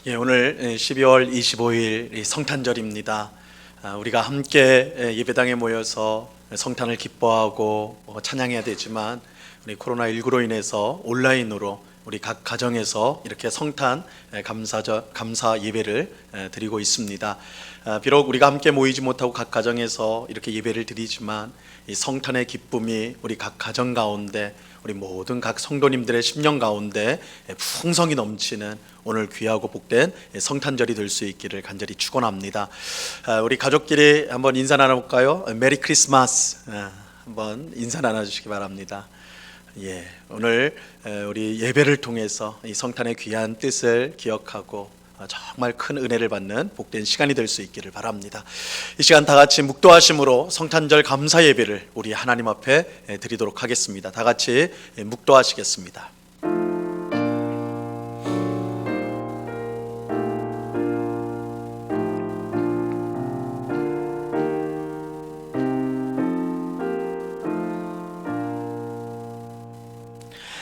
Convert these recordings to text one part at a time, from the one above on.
오늘 12월 25일 성탄절입니다. 우리가 함께 예배당에 모여서 성탄을 기뻐하고 찬양해야 되지만 우리 코로나19로 인해서 온라인으로 우리 각 가정에서 이렇게 성탄 감사 예배를 드리고 있습니다. 비록 우리가 함께 모이지 못하고 각 가정에서 이렇게 예배를 드리지만 이 성탄의 기쁨이 우리 각 가정 가운데, 우리 모든 각 성도님들의 심령 가운데 풍성이 넘치는 오늘 귀하고 복된 성탄절이 될 수 있기를 간절히 축원합니다. 우리 가족끼리 한번 인사 나눠볼까요? 메리 크리스마스 한번 인사 나눠주시기 바랍니다. 오늘 우리 예배를 통해서 이 성탄의 귀한 뜻을 기억하고 정말 큰 은혜를 받는 복된 시간이 될 수 있기를 바랍니다. 이 시간 다 같이 묵도하심으로 성탄절 감사 예배를 우리 하나님 앞에 드리도록 하겠습니다. 다 같이 묵도하시겠습니다.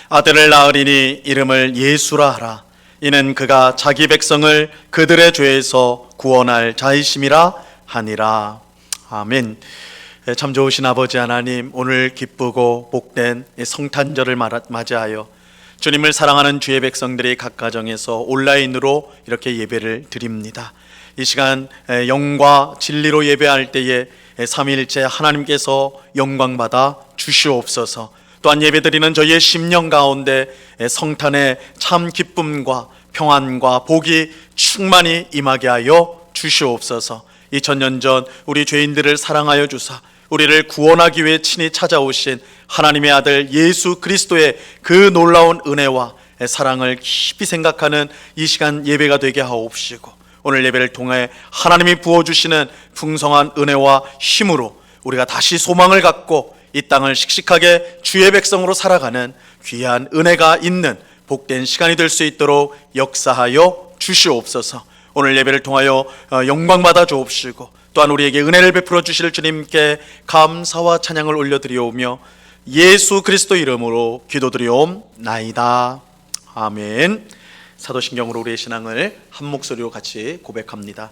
아들을 낳으리니 이름을 예수라 하라. 이는 그가 자기 백성을 그들의 죄에서 구원할 자이심이라 하니라. 아멘. 참 좋으신 아버지 하나님, 오늘 기쁘고 복된 성탄절을 맞이하여 주님을 사랑하는 주의 백성들이 각 가정에서 온라인으로 이렇게 예배를 드립니다. 이 시간 영과 진리로 예배할 때에 삼위일체 하나님께서 영광받아 주시옵소서. 또한 예배드리는 저희의 심령 가운데 성탄의 참 기쁨과 평안과 복이 충만히 임하게 하여 주시옵소서. 2000년 전 우리 죄인들을 사랑하여 주사 우리를 구원하기 위해 친히 찾아오신 하나님의 아들 예수 그리스도의 그 놀라운 은혜와 사랑을 깊이 생각하는 이 시간 예배가 되게 하옵시고, 오늘 예배를 통해 하나님이 부어주시는 풍성한 은혜와 힘으로 우리가 다시 소망을 갖고 이 땅을 씩씩하게 주의 백성으로 살아가는 귀한 은혜가 있는 복된 시간이 될 수 있도록 역사하여 주시옵소서. 오늘 예배를 통하여 영광받아 주옵시고, 또한 우리에게 은혜를 베풀어 주실 주님께 감사와 찬양을 올려드리오며 예수 그리스도 이름으로 기도드리옵나이다. 아멘. 사도신경으로 우리의 신앙을 한 목소리로 같이 고백합니다.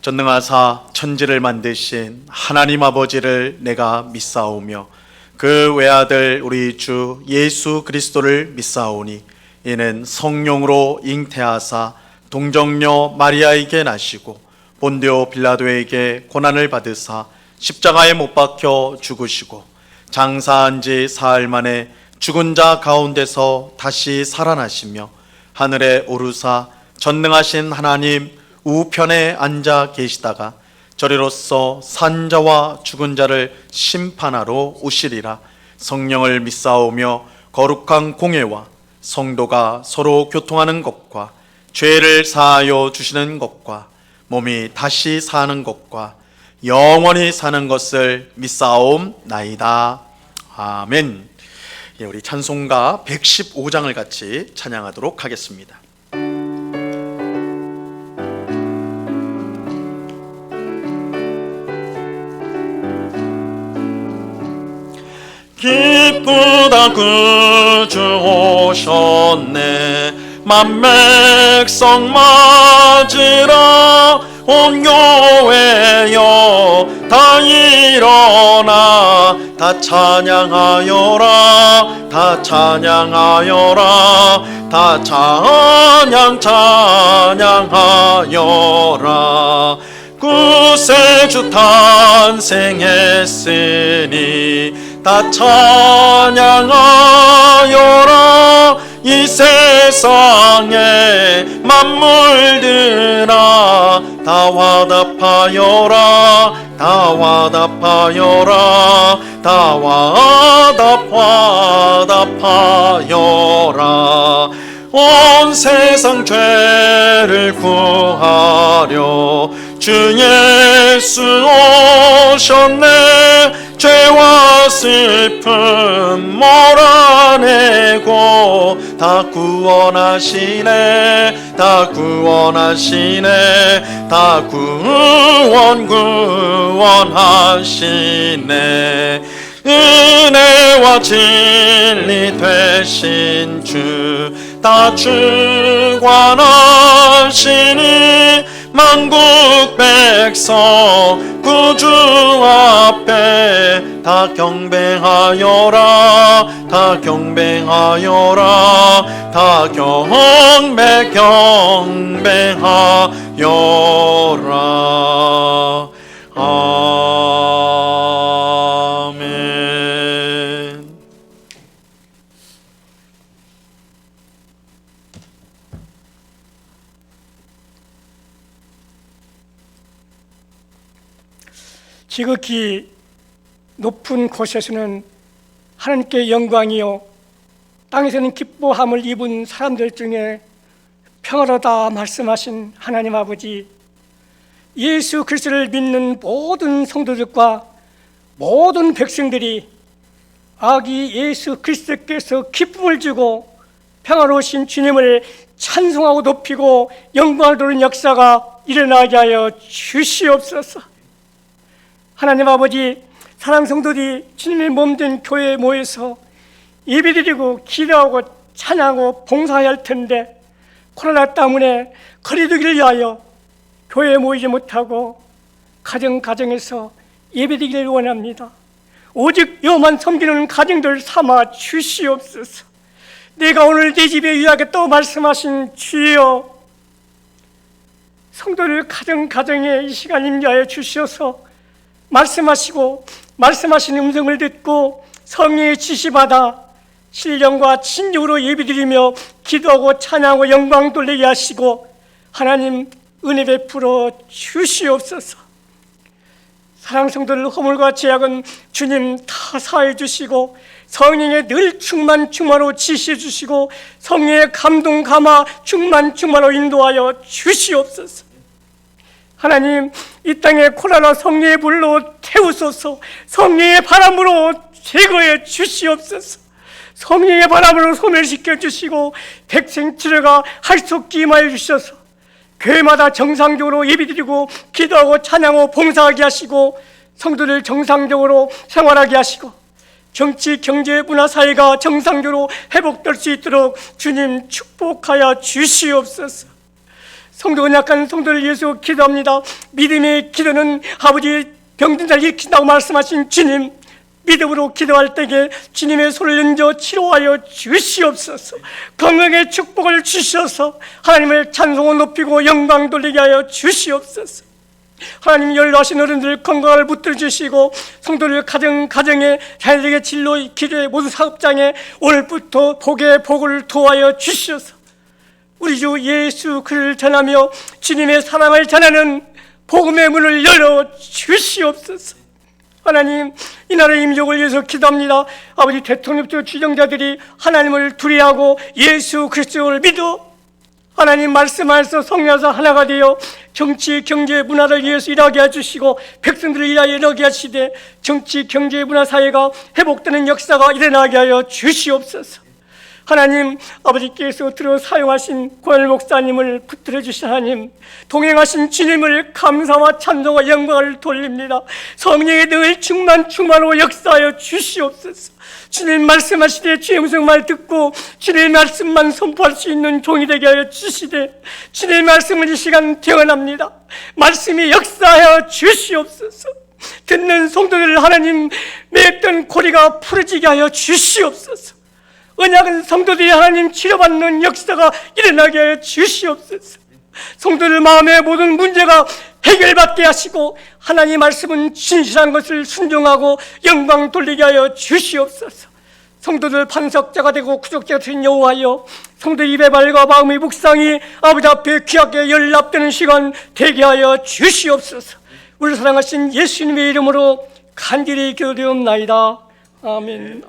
전능하사 천지를 만드신 하나님 아버지를 내가 믿사오며 그 외아들 우리 주 예수 그리스도를 믿사오니 이는 성령으로 잉태하사 동정녀 마리아에게 나시고 본디오 빌라도에게 고난을 받으사 십자가에 못 박혀 죽으시고 장사한 지 사흘 만에 죽은 자 가운데서 다시 살아나시며 하늘에 오르사 전능하신 하나님 우편에 앉아 계시다가 저리로서 산 자와 죽은 자를 심판하러 오시리라. 성령을 믿사오며 거룩한 공회와 성도가 서로 교통하는 것과 죄를 사하여 주시는 것과 몸이 다시 사는 것과 영원히 사는 것을 믿사옵나이다. 아멘. 우리 찬송가 115장을 같이 찬양하도록 하겠습니다. 기쁘다 구주 오셨네. 만백성 맞으라. 온 교회여 다 일어나 다 찬양하여라. 다 찬양하여라. 다 찬양하여라. 구세주 탄생했으니 다 찬양하여라. 이 세상에 만물들아 다 화답하여라. 다 화답하여라. 다 화답하여라. 온 세상 죄를 구하려 주 예수 오셨네. 죄와 슬픔 몰아내고 다 구원하시네. 다 구원하시네. 다 구원하시네. 은혜와 진리 되신 주 다 주관하시니 만국 백성 구주 앞에 다 경배하여라 다 경배하여라 다 경배하여라. 아멘. 지극히 높은 곳에서는 하나님께 영광이요 땅에서는 기뻐함을 입은 사람들 중에 평화로다 말씀하신 하나님 아버지, 예수 그리스도를 믿는 모든 성도들과 모든 백성들이 아기 예수 그리스도께서 기쁨을 주고 평화로우신 주님을 찬송하고 높이고 영광을 돌리는 역사가 일어나게 하여 주시옵소서. 하나님 아버지, 사랑 성도들이 주님의 몸된 교회에 모여서 예배드리고 기도하고 찬양하고 봉사해야 할 텐데 코로나 때문에 거리두기를 위하여 교회에 모이지 못하고 가정에서 예배드리기를 원합니다. 오직 여호만 섬기는 가정들 삼아 주시옵소서. 내가 오늘 내 집에 위하게 또 말씀하신 주여, 성도를 가정에 이 시간 임하여 주시어서 말씀하시고 말씀하신 음성을 듣고 성령의 지시받아 신령과 진정으로 예배드리며 기도하고 찬양하고 영광 돌리게 하시고 하나님 은혜 베풀어 주시옵소서. 사랑 성도들 허물과 죄악은 주님 다 사해 주시고 성령의 늘 충만로 지시해 주시고 성령의 감동 감화 충만로 인도하여 주시옵소서. 하나님, 이 땅에 코로나 성령의 불로 태우소서. 성령의 바람으로 제거해 주시옵소서. 성령의 바람으로 소멸시켜 주시고 백성 치료가 할 수 없게 임하여 주셔서 교회마다 정상적으로 예배드리고 기도하고 찬양하고 봉사하게 하시고 성도들 정상적으로 생활하게 하시고 정치, 경제, 문화, 사회가 정상적으로 회복될 수 있도록 주님 축복하여 주시옵소서. 성도 연약한 성도를 위해서 기도합니다. 믿음의 기도는 아버지 병든 자를 일으킨다고 말씀하신 주님, 믿음으로 기도할 때에 주님의 손을 얹어 치료하여 주시옵소서. 건강의 축복을 주셔서 하나님을 찬송을 높이고 영광 돌리게 하여 주시옵소서. 하나님, 연로하신 어른들 건강을 붙들어 주시고 성도를 가정에 자녀들에게 진로 기도의 모든 사업장에 오늘부터 복의 복을 도하여 주시옵소서. 우리 주 예수 그를 전하며 주님의 사랑을 전하는 복음의 문을 열어 주시옵소서. 하나님, 이 나라의 민족을 위해서 기도합니다. 아버지, 대통령부터 주정자들이 하나님을 두려워하고 예수 그리스도를 믿어 하나님 말씀하셔서 성령에서 하나가 되어 정치, 경제, 문화를 위해서 일하게 해주시고 백성들을 위하여 일하게 하시되 정치, 경제, 문화, 사회가 회복되는 역사가 일어나게 하여 주시옵소서. 하나님, 아버지께서 들어 사용하신 고엘 목사님을 붙들어 주신 하나님, 동행하신 주님을 감사와 찬송과 영광을 돌립니다. 성령의 늘 충만로 역사하여 주시옵소서. 주님 말씀하시되 주의 음성말 듣고 주님의 말씀만 선포할 수 있는 종이 되게 하여 주시되 주님의 말씀을 이 시간 대언합니다. 말씀이 역사하여 주시옵소서. 듣는 성도들 하나님 맺던 고리가 풀어지게 하여 주시옵소서. 언약은 성도들이 하나님 치료받는 역사가 일어나게 하여 주시옵소서. 성도들 마음의 모든 문제가 해결받게 하시고 하나님 말씀은 진실한 것을 순종하고 영광 돌리게 하여 주시옵소서. 성도들 반석자가 되고 구속자가 된 여호와여, 성도 입의 말과 마음의 묵상이 아버지 앞에 귀하게 연락되는 시간 되게 하여 주시옵소서. 우리 사랑하신 예수님의 이름으로 간절히 기도드리옵나이다. 아멘.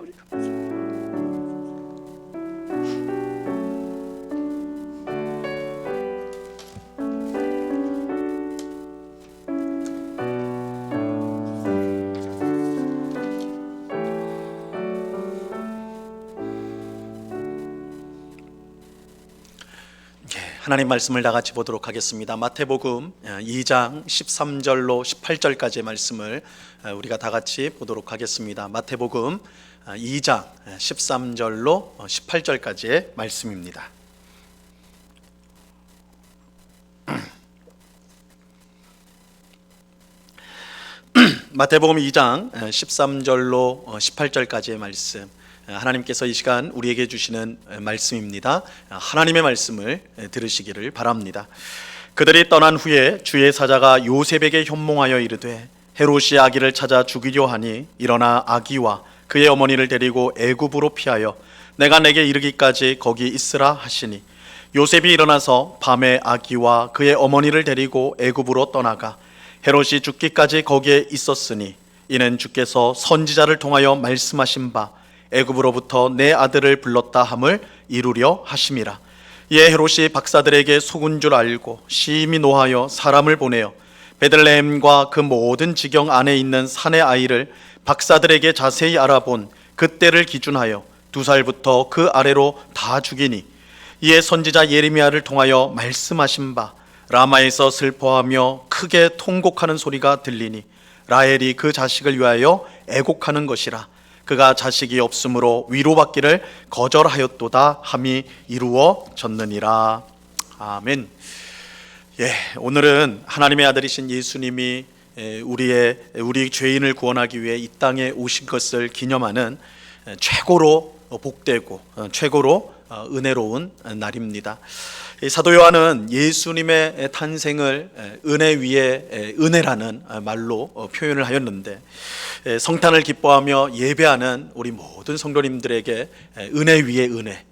하나님 말씀을 다 같이 보도록 하겠습니다. 마태복음 2장 13절로 18절까지의 말씀을 우리가 다 같이 보도록 하겠습니다. 마태복음 2장 13절로 18절까지의 말씀입니다. 마태복음 2장 13절로 18절까지의 말씀, 하나님께서 이 시간 우리에게 주시는 말씀입니다. 하나님의 말씀을 들으시기를 바랍니다. 그들이 떠난 후에 주의 사자가 요셉에게 현몽하여 이르되 헤롯이 아기를 찾아 죽이려 하니 일어나 아기와 그의 어머니를 데리고 애굽으로 피하여 내가 내게 이르기까지 거기 있으라 하시니 요셉이 일어나서 밤에 아기와 그의 어머니를 데리고 애굽으로 떠나가 헤롯이 죽기까지 거기에 있었으니 이는 주께서 선지자를 통하여 말씀하신 바 애굽으로부터 내 아들을 불렀다 함을 이루려 하심이라. 이에 헤롯이 박사들에게 속은 줄 알고 심히 노하여 사람을 보내어 베들레헴과 그 모든 지경 안에 있는 산의 아이를 박사들에게 자세히 알아본 그때를 기준하여 2살부터 그 아래로 다 죽이니 이에 선지자 예레미야를 통하여 말씀하신 바 라마에서 슬퍼하며 크게 통곡하는 소리가 들리니 라헬이 그 자식을 위하여 애곡하는 것이라. 그가 자식이 없으므로 위로받기를 거절하였도다 함이 이루어졌느니라. 아멘. 오늘은 하나님의 아들이신 예수님이 우리 죄인을 구원하기 위해 이 땅에 오신 것을 기념하는 최고로 복되고 최고로 은혜로운 날입니다. 사도 요한은 예수님의 탄생을 은혜 위에 은혜라는 말로 표현을 하였는데, 성탄을 기뻐하며 예배하는 우리 모든 성도님들에게 은혜 위에 은혜,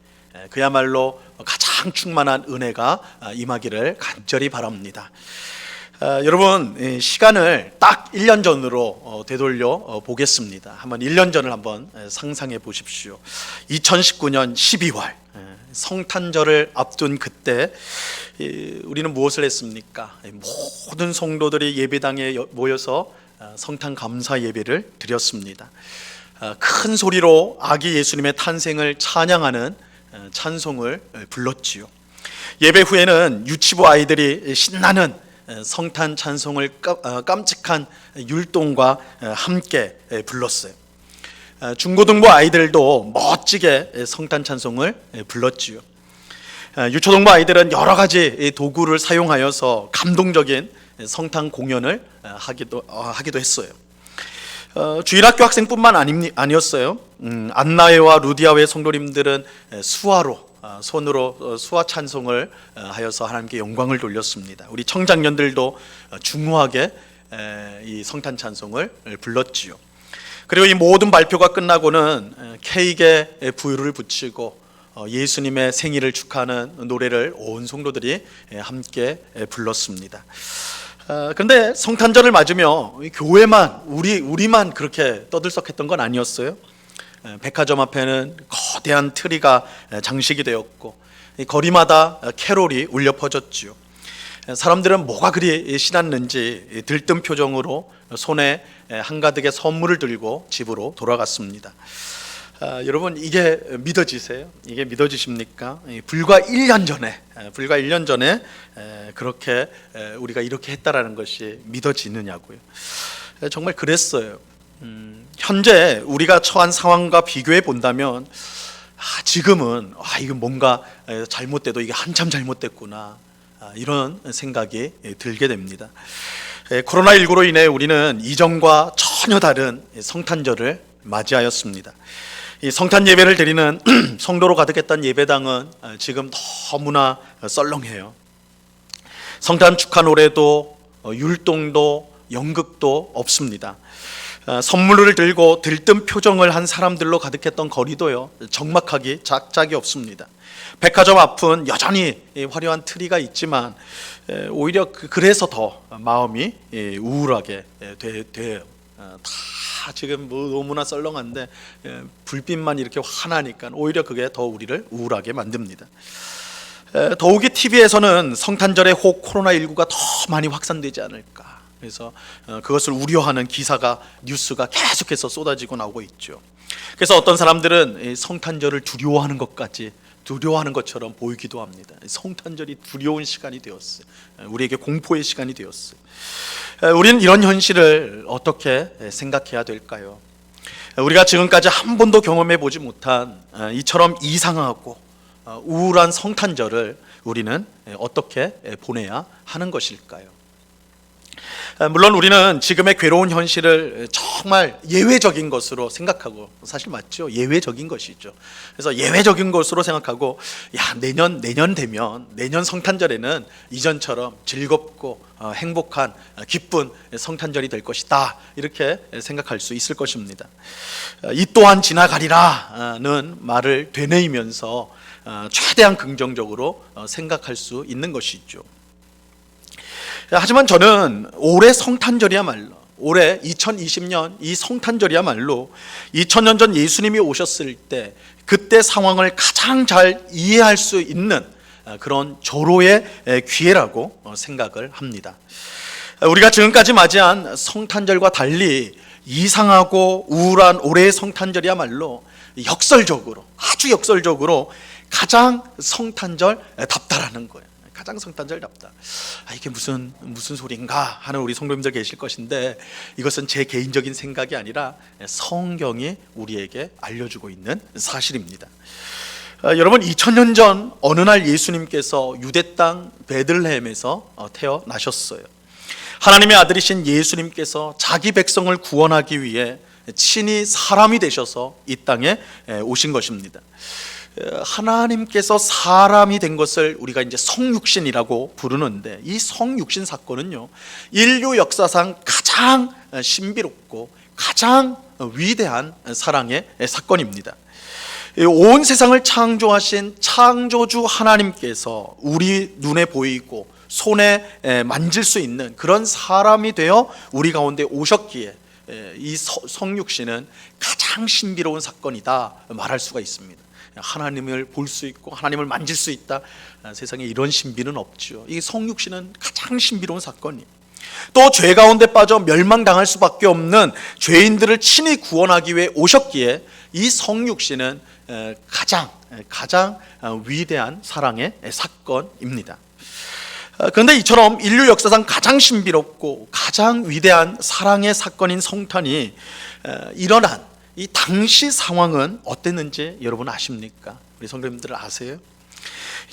그야말로 가장 충만한 은혜가 임하기를 간절히 바랍니다. 여러분, 시간을 딱 1년 전으로 되돌려 보겠습니다. 한번 1년 전을 한번 상상해 보십시오. 2019년 12월 성탄절을 앞둔 그때 우리는 무엇을 했습니까? 모든 성도들이 예배당에 모여서 성탄 감사 예배를 드렸습니다. 큰 소리로 아기 예수님의 탄생을 찬양하는 찬송을 불렀지요. 예배 후에는 유치부 아이들이 신나는 성탄 찬송을 깜찍한 율동과 함께 불렀어요. 중고등부 아이들도 멋지게 성탄 찬송을 불렀지요. 유초등부 아이들은 여러 가지 도구를 사용하여서 감동적인 성탄 공연을 하기도 했어요. 주일학교 학생뿐만 아니었어요. 안나회와 루디아회 성도님들은 손으로 수화 찬송을 하여서 하나님께 영광을 돌렸습니다. 우리 청장년들도 중후하게 이 성탄 찬송을 불렀지요. 그리고 이 모든 발표가 끝나고는 케이크에 불을 붙이고 예수님의 생일을 축하하는 노래를 온 성도들이 함께 불렀습니다. 그런데 성탄절을 맞으며 교회만 우리만 그렇게 떠들썩했던 건 아니었어요. 백화점 앞에는 거대한 트리가 장식이 되었고 거리마다 캐롤이 울려 퍼졌지요. 사람들은 뭐가 그리 신났는지 들뜬 표정으로 손에 한가득의 선물을 들고 집으로 돌아갔습니다. 여러분, 이게 믿어지세요? 이게 믿어지십니까? 불과 1년 전에 그렇게 우리가 이렇게 했다라는 것이 믿어지느냐고요. 정말 그랬어요. 현재 우리가 처한 상황과 비교해 본다면 지금은 이거 뭔가 잘못돼도 이게 한참 잘못됐구나, 이런 생각이 들게 됩니다. 코로나19로 인해 우리는 이전과 전혀 다른 성탄절을 맞이하였습니다. 이 성탄 예배를 드리는 성도로 가득했던 예배당은 지금 너무나 썰렁해요. 성탄 축하 노래도 율동도 연극도 없습니다. 선물을 들고 들뜬 표정을 한 사람들로 가득했던 거리도요, 적막하기 짝짝이 없습니다. 백화점 앞은 여전히 화려한 트리가 있지만 오히려 그래서 더 마음이 우울하게 돼요. 다 지금 너무나 썰렁한데 불빛만 이렇게 환하니까 오히려 그게 더 우리를 우울하게 만듭니다. 더욱이 TV에서는 성탄절에 혹 코로나19가 더 많이 확산되지 않을까, 그래서 그것을 우려하는 기사가, 뉴스가 계속해서 쏟아지고 나오고 있죠. 그래서 어떤 사람들은 성탄절을 두려워하는 것처럼 보이기도 합니다. 성탄절이 두려운 시간이 되었어요. 우리에게 공포의 시간이 되었어요. 우리는 이런 현실을 어떻게 생각해야 될까요? 우리가 지금까지 한 번도 경험해 보지 못한 이처럼 이상하고 우울한 성탄절을 우리는 어떻게 보내야 하는 것일까요? 물론 우리는 지금의 괴로운 현실을 정말 예외적인 것으로 생각하고, 사실 맞죠? 예외적인 것이죠. 그래서 예외적인 것으로 생각하고, 내년 되면, 내년 성탄절에는 이전처럼 즐겁고 행복한 기쁜 성탄절이 될 것이다, 이렇게 생각할 수 있을 것입니다. 이 또한 지나가리라는 말을 되뇌이면서 최대한 긍정적으로 생각할 수 있는 것이죠. 하지만 저는 올해 성탄절이야말로, 올해 2020년 이 성탄절이야말로 2000년 전 예수님이 오셨을 때 그때 상황을 가장 잘 이해할 수 있는 그런 절호의 기회라고 생각을 합니다. 우리가 지금까지 맞이한 성탄절과 달리 이상하고 우울한 올해의 성탄절이야말로 역설적으로, 아주 역설적으로 가장 성탄절답다라는 거예요. 가장 성탄절답다. 이게 무슨 소리인가 하는 우리 성도님들 계실 것인데, 이것은 제 개인적인 생각이 아니라 성경이 우리에게 알려주고 있는 사실입니다. 여러분, 2000년 전 어느 날 예수님께서 유대 땅 베들레헴에서 태어나셨어요. 하나님의 아들이신 예수님께서 자기 백성을 구원하기 위해 친히 사람이 되셔서 이 땅에 오신 것입니다. 하나님께서 사람이 된 것을 우리가 이제 성육신이라고 부르는데, 이 성육신 사건은요, 인류 역사상 가장 신비롭고 가장 위대한 사랑의 사건입니다. 온 세상을 창조하신 창조주 하나님께서 우리 눈에 보이고 손에 만질 수 있는 그런 사람이 되어 우리 가운데 오셨기에 이 성육신은 가장 신비로운 사건이다 말할 수가 있습니다. 하나님을 볼 수 있고 하나님을 만질 수 있다, 세상에 이런 신비는 없죠. 이 성육신은 가장 신비로운 사건이에요. 또 죄 가운데 빠져 멸망당할 수밖에 없는 죄인들을 친히 구원하기 위해 오셨기에 이 성육신은 가장 위대한 사랑의 사건입니다. 그런데 이처럼 인류 역사상 가장 신비롭고 가장 위대한 사랑의 사건인 성탄이 일어난 이 당시 상황은 어땠는지 여러분 아십니까? 우리 성도님들 아세요?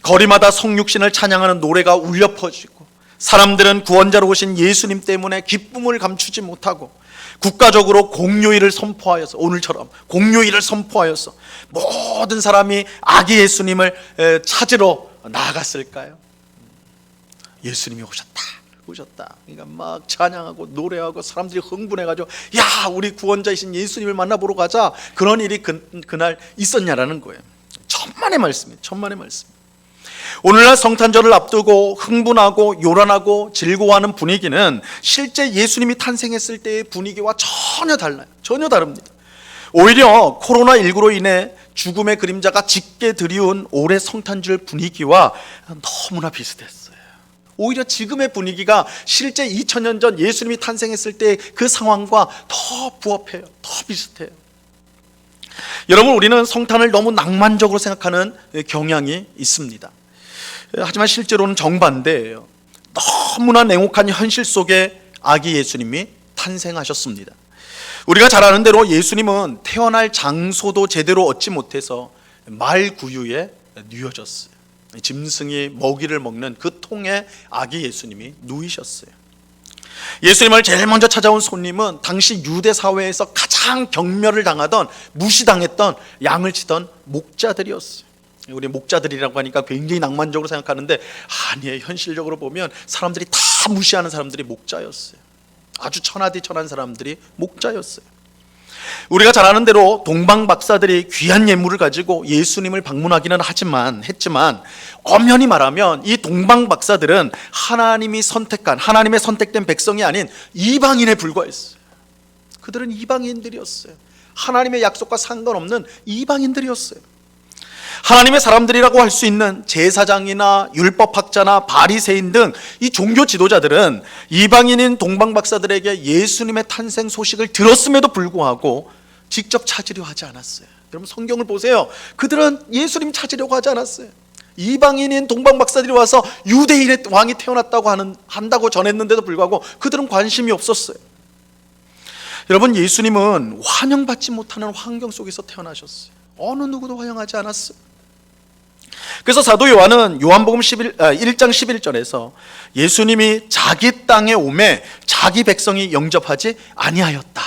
거리마다 성육신을 찬양하는 노래가 울려 퍼지고, 사람들은 구원자로 오신 예수님 때문에 기쁨을 감추지 못하고 국가적으로 공휴일을 선포하여서, 오늘처럼 공휴일을 선포하여서 모든 사람이 아기 예수님을 찾으러 나아갔을까요? 예수님이 오셨다. 그러니까 막 찬양하고 노래하고 사람들이 흥분해가지고, 우리 구원자이신 예수님을 만나보러 가자, 그런 일이 그날 있었냐라는 거예요. 천만의 말씀이에요. 천만의 말씀. 오늘날 성탄절을 앞두고 흥분하고 요란하고 즐거워하는 분위기는 실제 예수님이 탄생했을 때의 분위기와 전혀 달라요. 전혀 다릅니다. 오히려 코로나19로 인해 죽음의 그림자가 짙게 드리운 올해 성탄절 분위기와 너무나 비슷했어요. 오히려 지금의 분위기가 실제 2000년 전 예수님이 탄생했을 때 그 상황과 더 부합해요. 더 비슷해요. 여러분, 우리는 성탄을 너무 낭만적으로 생각하는 경향이 있습니다. 하지만 실제로는 정반대예요. 너무나 냉혹한 현실 속에 아기 예수님이 탄생하셨습니다. 우리가 잘 아는 대로 예수님은 태어날 장소도 제대로 얻지 못해서 말 구유에 누워졌어요. 짐승이 먹이를 먹는 그 통에 아기 예수님이 누이셨어요. 예수님을 제일 먼저 찾아온 손님은 당시 유대 사회에서 가장 경멸을 당하던, 무시당했던 양을 치던 목자들이었어요. 우리 목자들이라고 하니까 굉장히 낭만적으로 생각하는데, 아니에요. 현실적으로 보면 사람들이 다 무시하는 사람들이 목자였어요. 아주 천하디천한 사람들이 목자였어요. 우리가 잘 아는 대로 동방 박사들이 귀한 예물을 가지고 예수님을 방문하기는 했지만 엄연히 말하면 이 동방 박사들은 하나님의 선택된 백성이 아닌 이방인에 불과했어요. 그들은 이방인들이었어요. 하나님의 약속과 상관없는 이방인들이었어요. 하나님의 사람들이라고 할 수 있는 제사장이나 율법학자나 바리새인 등 이 종교 지도자들은 이방인인 동방 박사들에게 예수님의 탄생 소식을 들었음에도 불구하고 직접 찾으려 하지 않았어요. 여러분, 성경을 보세요. 그들은 예수님 찾으려고 하지 않았어요. 이방인인 동방 박사들이 와서 유대인의 왕이 태어났다고 한다고 전했는데도 불구하고 그들은 관심이 없었어요. 여러분, 예수님은 환영받지 못하는 환경 속에서 태어나셨어요. 어느 누구도 환영하지 않았어요. 그래서 사도 요한은 요한복음 1장 11절에서 예수님이 자기 땅에 오매 자기 백성이 영접하지 아니하였다.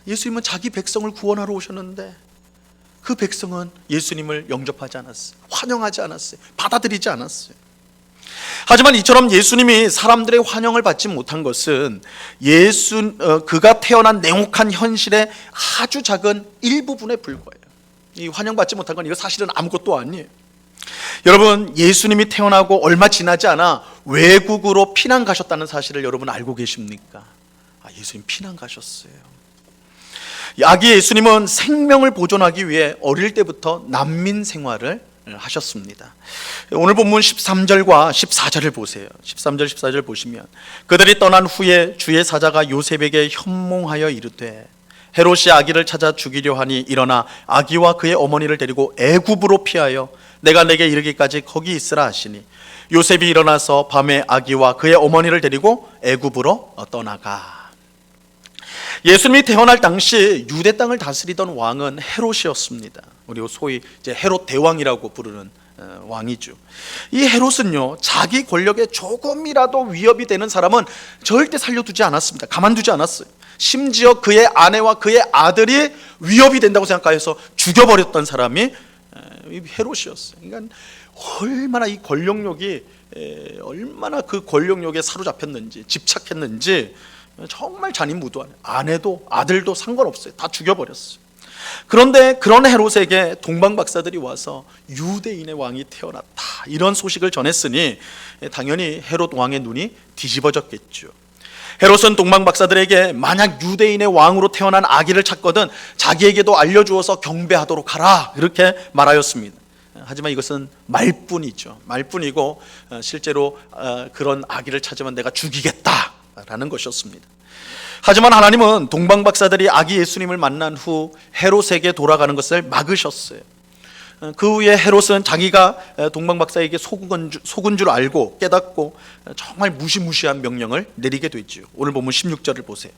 예수님은 자기 백성을 구원하러 오셨는데 그 백성은 예수님을 영접하지 않았어요. 환영하지 않았어요. 받아들이지 않았어요. 하지만 이처럼 예수님이 사람들의 환영을 받지 못한 것은 그가 태어난 냉혹한 현실의 아주 작은 일부분에 불과해요. 이 환영받지 못한 건 이거 사실은 아무것도 아니에요. 여러분, 예수님이 태어나고 얼마 지나지 않아 외국으로 피난 가셨다는 사실을 여러분 알고 계십니까? 예수님 피난 가셨어요. 아기 예수님은 생명을 보존하기 위해 어릴 때부터 난민 생활을 하셨습니다. 오늘 본문 13절과 14절을 보세요. 13절 14절 보시면 그들이 떠난 후에 주의 사자가 요셉에게 현몽하여 이르되 헤롯이 아기를 찾아 죽이려 하니 일어나 아기와 그의 어머니를 데리고 애굽으로 피하여 내가 내게 이르기까지 거기 있으라 하시니 요셉이 일어나서 밤에 아기와 그의 어머니를 데리고 애굽으로 떠나가. 예수님이 태어날 당시 유대 땅을 다스리던 왕은 헤롯이었습니다. 그리고 소위 이제 헤롯 대왕이라고 부르는 왕이죠. 이 헤롯은요, 자기 권력에 조금이라도 위협이 되는 사람은 절대 살려두지 않았습니다. 가만두지 않았어요. 심지어 그의 아내와 그의 아들이 위협이 된다고 생각해서 죽여버렸던 사람이 헤롯이었어요. 그러니까 얼마나 이 권력욕이 얼마나 그 권력욕에 사로잡혔는지, 집착했는지 정말 잔인무도하네. 아내도 아들도 상관없어요. 다 죽여버렸어요. 그런데 그런 헤롯에게 동방박사들이 와서 유대인의 왕이 태어났다, 이런 소식을 전했으니 당연히 헤롯 왕의 눈이 뒤집어졌겠죠. 헤롯은 동방박사들에게 만약 유대인의 왕으로 태어난 아기를 찾거든 자기에게도 알려주어서 경배하도록 하라, 이렇게 말하였습니다. 하지만 이것은 말뿐이죠. 말뿐이고 실제로 그런 아기를 찾으면 내가 죽이겠다라는 것이었습니다. 하지만 하나님은 동방박사들이 아기 예수님을 만난 후 헤롯에게 돌아가는 것을 막으셨어요. 그 후에 헤롯은 자기가 동방박사에게 속은 줄 알고 깨닫고 정말 무시무시한 명령을 내리게 되죠. 오늘 본문 16절을 보세요.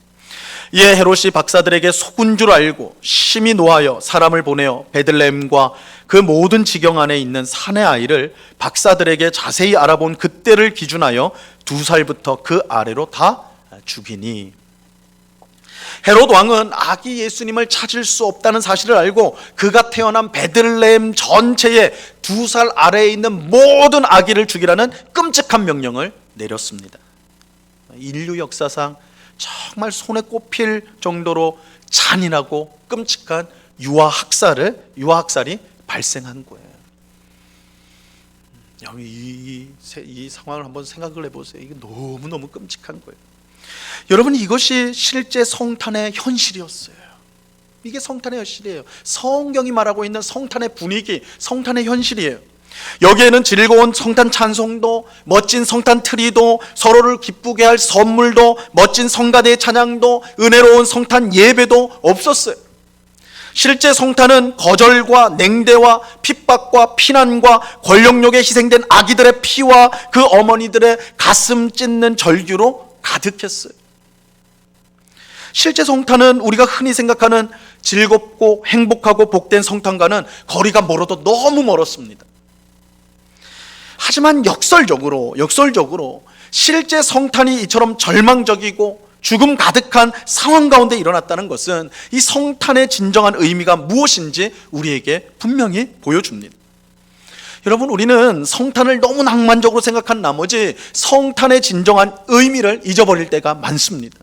이에 헤롯이 박사들에게 속은 줄 알고 심히 노하여 사람을 보내어 베들레헴과 그 모든 지경 안에 있는 산의 아이를 박사들에게 자세히 알아본 그때를 기준하여 2살부터 그 아래로 다 죽이니. 헤롯 왕은 아기 예수님을 찾을 수 없다는 사실을 알고 그가 태어난 베들레헴 전체에 2살 아래에 있는 모든 아기를 죽이라는 끔찍한 명령을 내렸습니다. 인류 역사상 정말 손에 꼽힐 정도로 잔인하고 끔찍한 유아 학살이 발생한 거예요. 이 상황을 한번 생각을 해보세요. 이게 너무너무 끔찍한 거예요. 여러분, 이것이 실제 성탄의 현실이었어요. 이게 성탄의 현실이에요. 성경이 말하고 있는 성탄의 분위기, 성탄의 현실이에요. 여기에는 즐거운 성탄 찬송도, 멋진 성탄 트리도, 서로를 기쁘게 할 선물도, 멋진 성가대의 찬양도, 은혜로운 성탄 예배도 없었어요. 실제 성탄은 거절과 냉대와 핍박과 피난과 권력욕에 희생된 아기들의 피와 그 어머니들의 가슴 찢는 절규로 가득했어요. 실제 성탄은 우리가 흔히 생각하는 즐겁고 행복하고 복된 성탄과는 거리가 멀어도 너무 멀었습니다. 하지만 역설적으로 실제 성탄이 이처럼 절망적이고 죽음 가득한 상황 가운데 일어났다는 것은 이 성탄의 진정한 의미가 무엇인지 우리에게 분명히 보여줍니다. 여러분, 우리는 성탄을 너무 낭만적으로 생각한 나머지 성탄의 진정한 의미를 잊어버릴 때가 많습니다.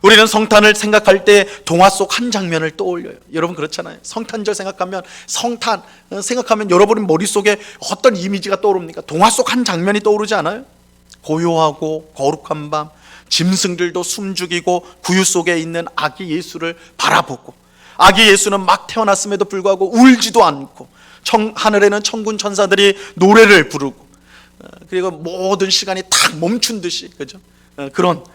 우리는 성탄을 생각할 때 동화 속 한 장면을 떠올려요. 여러분 그렇잖아요. 성탄절 생각하면 여러분 머릿속에 어떤 이미지가 떠오릅니까? 동화 속 한 장면이 떠오르지 않아요? 고요하고 거룩한 밤, 짐승들도 숨죽이고 구유 속에 있는 아기 예수를 바라보고, 아기 예수는 막 태어났음에도 불구하고 울지도 않고, 하늘에는 천군 천사들이 노래를 부르고, 그리고 모든 시간이 탁 멈춘 듯이, 그죠? 그런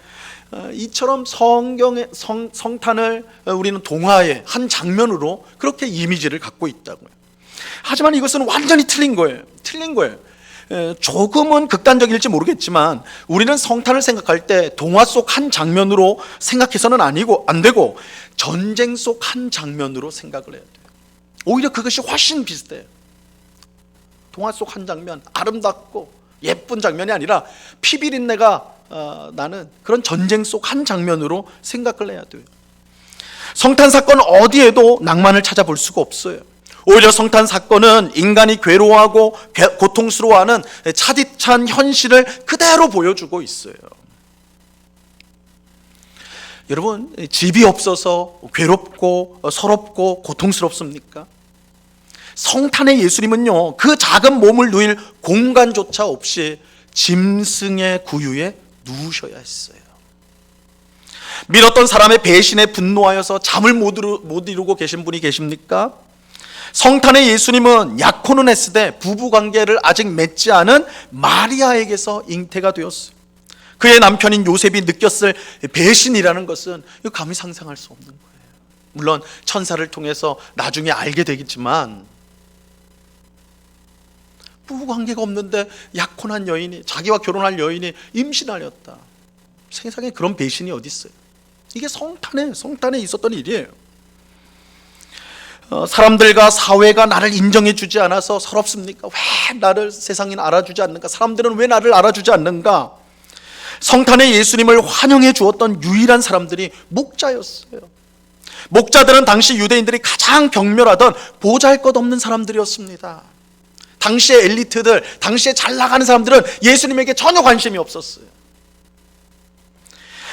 이처럼 성경의 성탄을 우리는 동화의 한 장면으로 그렇게 이미지를 갖고 있다고요. 하지만 이것은 완전히 틀린 거예요. 조금은 극단적일지 모르겠지만 우리는 성탄을 생각할 때 동화 속 한 장면으로 생각해서는 안 되고 전쟁 속 한 장면으로 생각을 해야 돼요. 오히려 그것이 훨씬 비슷해요. 동화 속 한 장면, 아름답고 예쁜 장면이 아니라 피비린내가 나는 그런 전쟁 속 한 장면으로 생각을 해야 돼요. 성탄 사건 어디에도 낭만을 찾아볼 수가 없어요. 오히려 성탄 사건은 인간이 괴로워하고 고통스러워하는 차디찬 현실을 그대로 보여주고 있어요. 여러분, 집이 없어서 괴롭고 서럽고 고통스럽습니까? 성탄의 예수님은요, 그 작은 몸을 누일 공간조차 없이 짐승의 구유에 누우셔야 했어요. 믿었던 사람의 배신에 분노하여서 잠을 못 이루고 계신 분이 계십니까? 성탄의 예수님은 약혼은 했으되 부부관계를 아직 맺지 않은 마리아에게서 잉태가 되었어요. 그의 남편인 요셉이 느꼈을 배신이라는 것은 감히 상상할 수 없는 거예요. 물론 천사를 통해서 나중에 알게 되겠지만, 부부관계가 없는데 약혼한 여인이, 자기와 결혼할 여인이 임신하였다. 세상에 그런 배신이 어디 있어요? 이게 성탄에 있었던 일이에요. 사람들과 사회가 나를 인정해 주지 않아서 서럽습니까? 왜 나를 세상이 알아주지 않는가? 사람들은 왜 나를 알아주지 않는가? 성탄의 예수님을 환영해 주었던 유일한 사람들이 목자였어요. 목자들은 당시 유대인들이 가장 경멸하던 보잘것없는 사람들이었습니다. 당시의 엘리트들, 당시에 잘 나가는 사람들은 예수님에게 전혀 관심이 없었어요.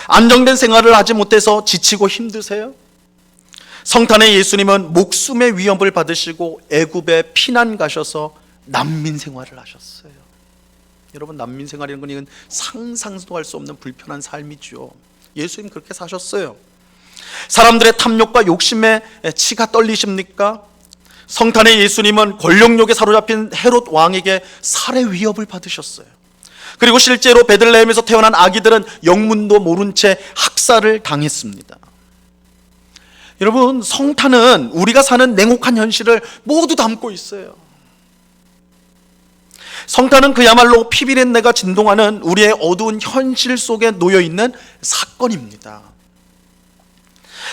안정된 생활을 하지 못해서 지치고 힘드세요? 성탄의 예수님은 목숨의 위협을 받으시고 애굽에 피난 가셔서 난민 생활을 하셨어요. 여러분, 난민 생활이라는 건 이건 상상도 할 수 없는 불편한 삶이죠. 예수님 그렇게 사셨어요. 사람들의 탐욕과 욕심에 치가 떨리십니까? 성탄의 예수님은 권력욕에 사로잡힌 헤롯 왕에게 살해 위협을 받으셨어요. 그리고 실제로 베들레헴에서 태어난 아기들은 영문도 모른 채 학살을 당했습니다. 여러분, 성탄은 우리가 사는 냉혹한 현실을 모두 담고 있어요. 성탄은 그야말로 피비린내가 진동하는 우리의 어두운 현실 속에 놓여있는 사건입니다.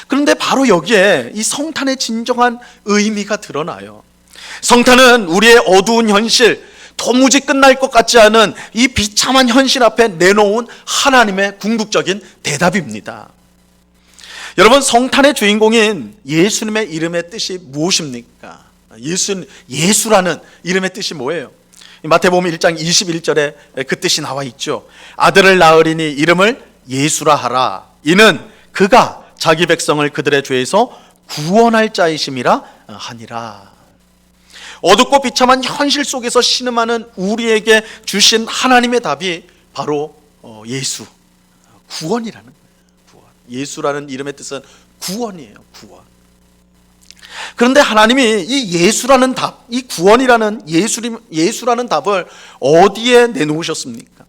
그런데 바로 여기에 이 성탄의 진정한 의미가 드러나요. 성탄은 우리의 어두운 현실, 도무지 끝날 것 같지 않은 이 비참한 현실 앞에 내놓은 하나님의 궁극적인 대답입니다. 여러분, 성탄의 주인공인 예수님의 이름의 뜻이 무엇입니까? 예수라는 이름의 뜻이 뭐예요? 마태복음 1장 21절에 그 뜻이 나와 있죠. 아들을 낳으리니 이름을 예수라 하라. 이는 그가 자기 백성을 그들의 죄에서 구원할 자이심이라 하니라. 어둡고 비참한 현실 속에서 신음하는 우리에게 주신 하나님의 답이 바로 예수, 구원이라는 거예요. 구원. 예수라는 이름의 뜻은 구원이에요. 구원. 그런데 하나님이 이 예수라는 답, 이 구원이라는 예수라는 답을 어디에 내놓으셨습니까?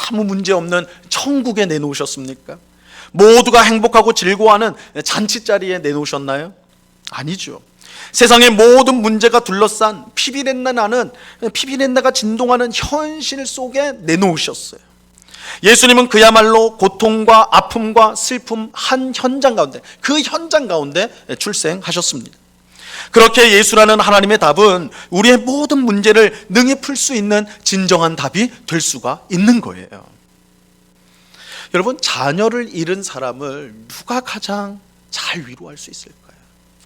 아무 문제 없는 천국에 내놓으셨습니까? 모두가 행복하고 즐거워하는 잔치자리에 내놓으셨나요? 아니죠. 세상의 모든 문제가 둘러싼 피비린내가 진동하는 현실 속에 내놓으셨어요. 예수님은 그야말로 고통과 아픔과 슬픔 한 현장 가운데, 그 현장 가운데 출생하셨습니다. 그렇게 예수라는 하나님의 답은 우리의 모든 문제를 능히 풀 수 있는 진정한 답이 될 수가 있는 거예요. 여러분, 자녀를 잃은 사람을 누가 가장 잘 위로할 수 있을까요?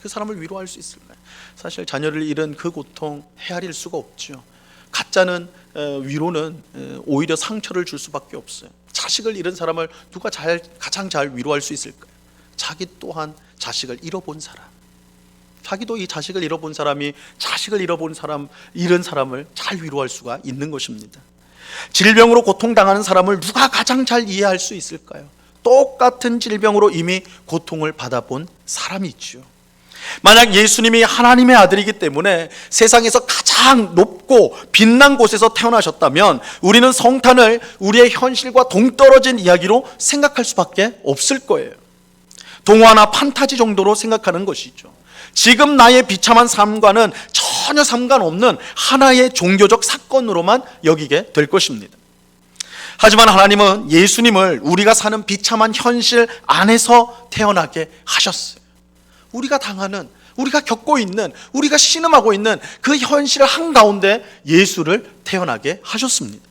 그 사람을 위로할 수 있을까요? 사실 자녀를 잃은 그 고통 헤아릴 수가 없죠. 가짜는 위로는 오히려 상처를 줄 수밖에 없어요. 자식을 잃은 사람을 누가 가장 잘 위로할 수 있을까요? 자기 또한 자식을 잃어본 사람, 자기도 이 자식을 잃어본 사람이 자식을 잃은 사람을 잘 위로할 수가 있는 것입니다. 질병으로 고통당하는 사람을 누가 가장 잘 이해할 수 있을까요? 똑같은 질병으로 이미 고통을 받아본 사람이 있죠. 만약 예수님이 하나님의 아들이기 때문에 세상에서 가장 높고 빛난 곳에서 태어나셨다면 우리는 성탄을 우리의 현실과 동떨어진 이야기로 생각할 수밖에 없을 거예요. 동화나 판타지 정도로 생각하는 것이죠. 지금 나의 비참한 삶과는 전혀 상관없는 하나의 종교적 사건으로만 여기게 될 것입니다. 하지만 하나님은 예수님을 우리가 사는 비참한 현실 안에서 태어나게 하셨어요. 우리가 당하는, 우리가 겪고 있는, 우리가 신음하고 있는 그 현실 한가운데 예수를 태어나게 하셨습니다.